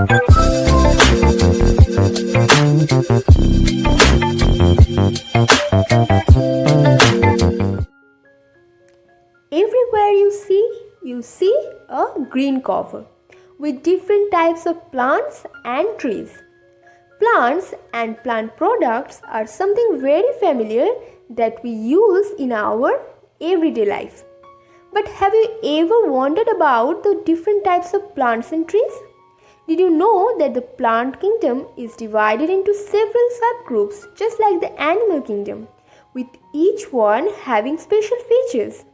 Everywhere you see a green cover with different types of plants and trees. Plants and plant products are something very familiar that we use in our everyday life. But have you ever wondered about the different types of plants and trees? Did you know that the plant kingdom is divided into several subgroups just like the animal kingdom, with each one having special features?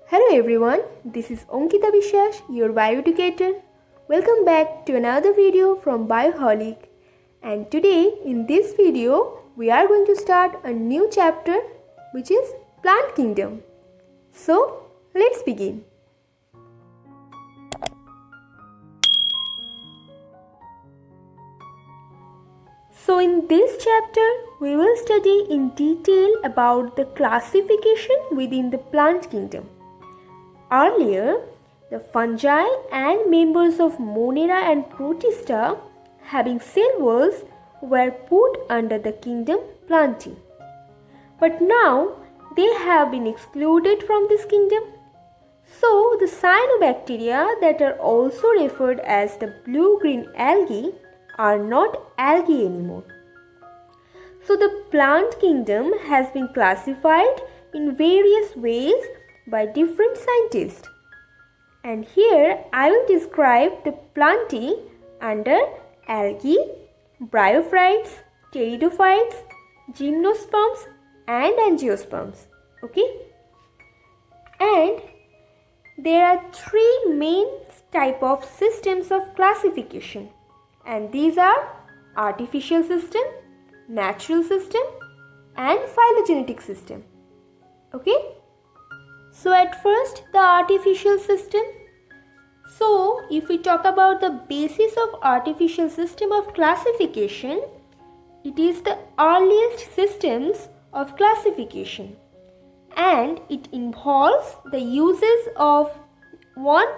Hello everyone, this is Ankita Biswas, your bioeducator. Welcome back to another video from Bioholic. And today in this video, we are going to start a new chapter which is Plant Kingdom. So, let's begin. So in this chapter, we will study in detail about the classification within the plant kingdom. Earlier, the fungi and members of Monera and Protista having cell walls were put under the kingdom Plantae. But now they have been excluded from this kingdom. So the cyanobacteria that are also referred as the blue-green algae are not algae anymore. So the plant kingdom has been classified in various ways by different scientists. And here I will describe the Plantae under algae, bryophytes, pteridophytes, gymnosperms and angiosperms. Okay? And there are three main type of systems of classification. And these are artificial system, natural system and phylogenetic system. Okay? So at first the artificial system. So if we talk about the basis of artificial system of classification, it is the earliest systems of classification and it involves the uses of one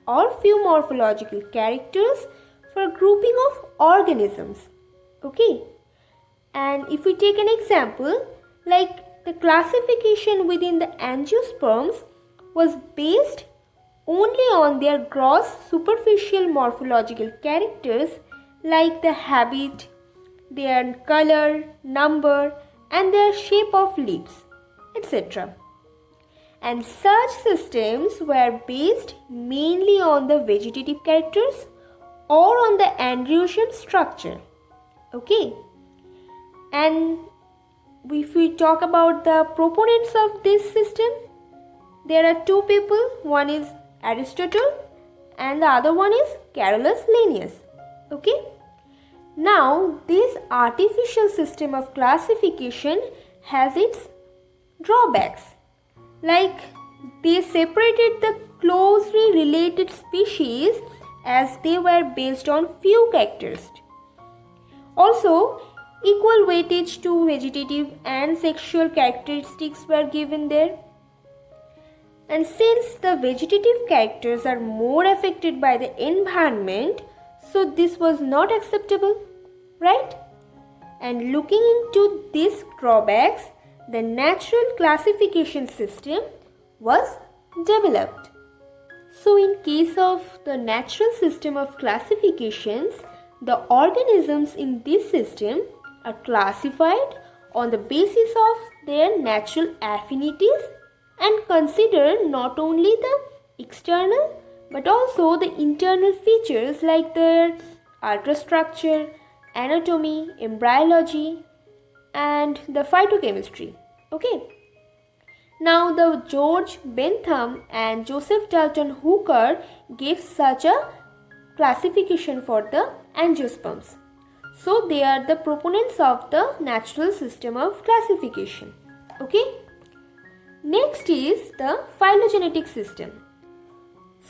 or few morphological characters for grouping of organisms. Okay, and if we take an example, like the classification within the angiosperms was based only on their gross superficial morphological characters like the habit, their color, number and their shape of leaves, etc. And such systems were based mainly on the vegetative characters or on the androecium structure. Okay, and if we talk about the proponents of this system, there are two people. One is Aristotle and the other one is Carolus Linnaeus. Okay. Now this artificial system of classification has its drawbacks. Like they separated the closely related species as they were based on few characters. Also, equal weightage to vegetative and sexual characteristics were given there. And since the vegetative characters are more affected by the environment, so this was not acceptable, right? And looking into these drawbacks, the natural classification system was developed. So in case of the natural system of classifications, the organisms in this system are classified on the basis of their natural affinities and consider not only the external but also the internal features like their ultrastructure, anatomy, embryology and the phytochemistry. Okay. Now the George Bentham and Joseph Dalton Hooker gave such a classification for the angiosperms. So they are the proponents of the natural system of classification. Okay. Next is the phylogenetic system.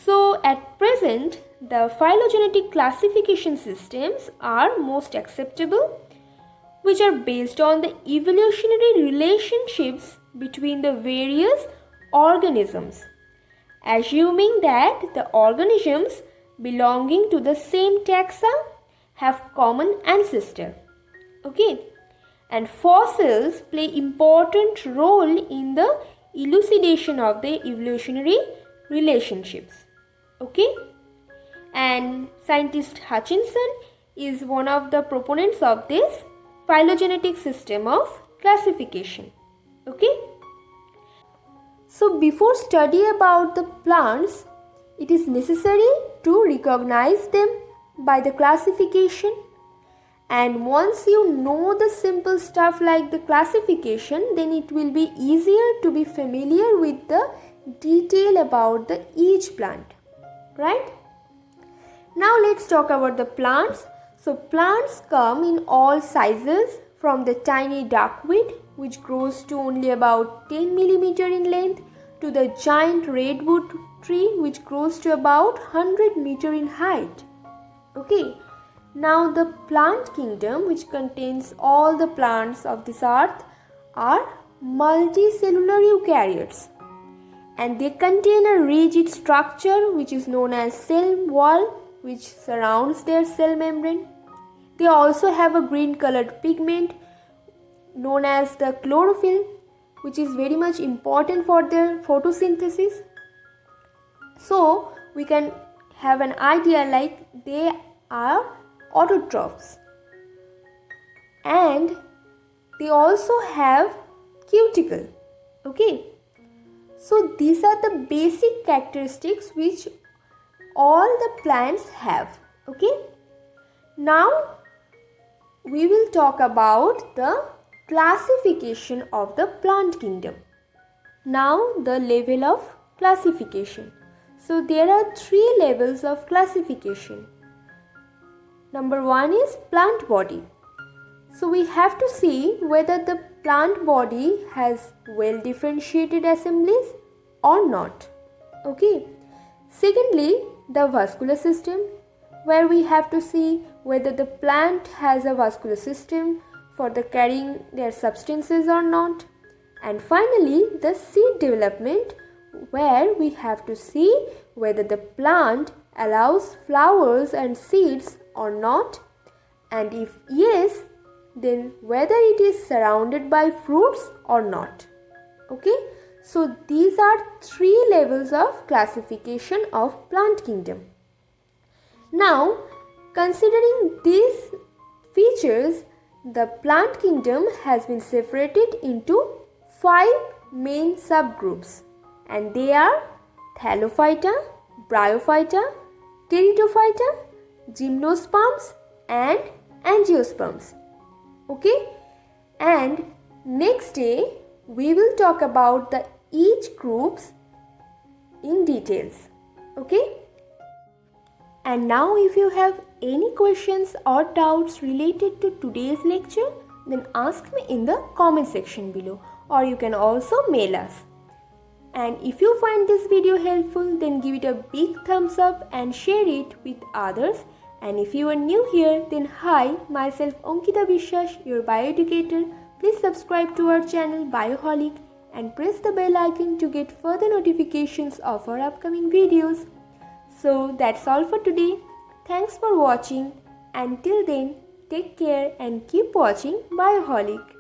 So at present, the phylogenetic classification systems are most acceptable, which are based on the evolutionary relationships between the various organisms, assuming that the organisms belonging to the same taxa have common ancestor. Okay, and fossils play important role in the elucidation of the evolutionary relationships. Okay, and scientist Hutchinson is one of the proponents of this phylogenetic system of classification. Okay, so before study about the plants, it is necessary to recognize them by the classification. And once you know the simple stuff like the classification, then it will be easier to be familiar with the detail about each plant, right? Now let's talk about the plants. So plants come in all sizes, from the tiny duckweed, which grows to only about 10 millimeter in length, to the giant redwood tree, which grows to about 100 meter in height. Okay. Now the plant kingdom, which contains all the plants of this earth, are multicellular eukaryotes, and they contain a rigid structure which is known as cell wall, which surrounds their cell membrane. They also have a green colored pigment known as the chlorophyll, which is very much important for their photosynthesis. So we can have an idea like they are autotrophs, and they also have cuticle. Okay, so these are the basic characteristics which all the plants have. Okay, now we will talk about the classification of the plant kingdom. Now the level of classification. So there are 3 levels of classification. Number 1 is plant body. So we have to see whether the plant body has well differentiated assemblies or not. Okay. Secondly, the vascular system, where we have to see whether the plant has a vascular system for the carrying their substances or not. And finally, the seed development, where we have to see whether the plant allows flowers and seeds or not, and if yes, then whether it is surrounded by fruits or not. Okay, so these are 3 levels of classification of plant kingdom. Now, considering these features, the plant kingdom has been separated into 5 main subgroups, and they are Thallophyta, Bryophyta, Pteridophyta, Gymnosperms and Angiosperms. Okay, and next day we will talk about the each groups in details. Okay, and now if you have any questions or doubts related to today's lecture, then ask me in the comment section below, or you can also mail us. And if you find this video helpful, then give it a big thumbs up and share it with others. And if you are new here, then hi, myself Ankita Biswas, your bioeducator. Please subscribe to our channel Bioholic and press the bell icon to get further notifications of our upcoming videos. So that's all for today. Thanks for watching. Until then, take care and keep watching Bioholic.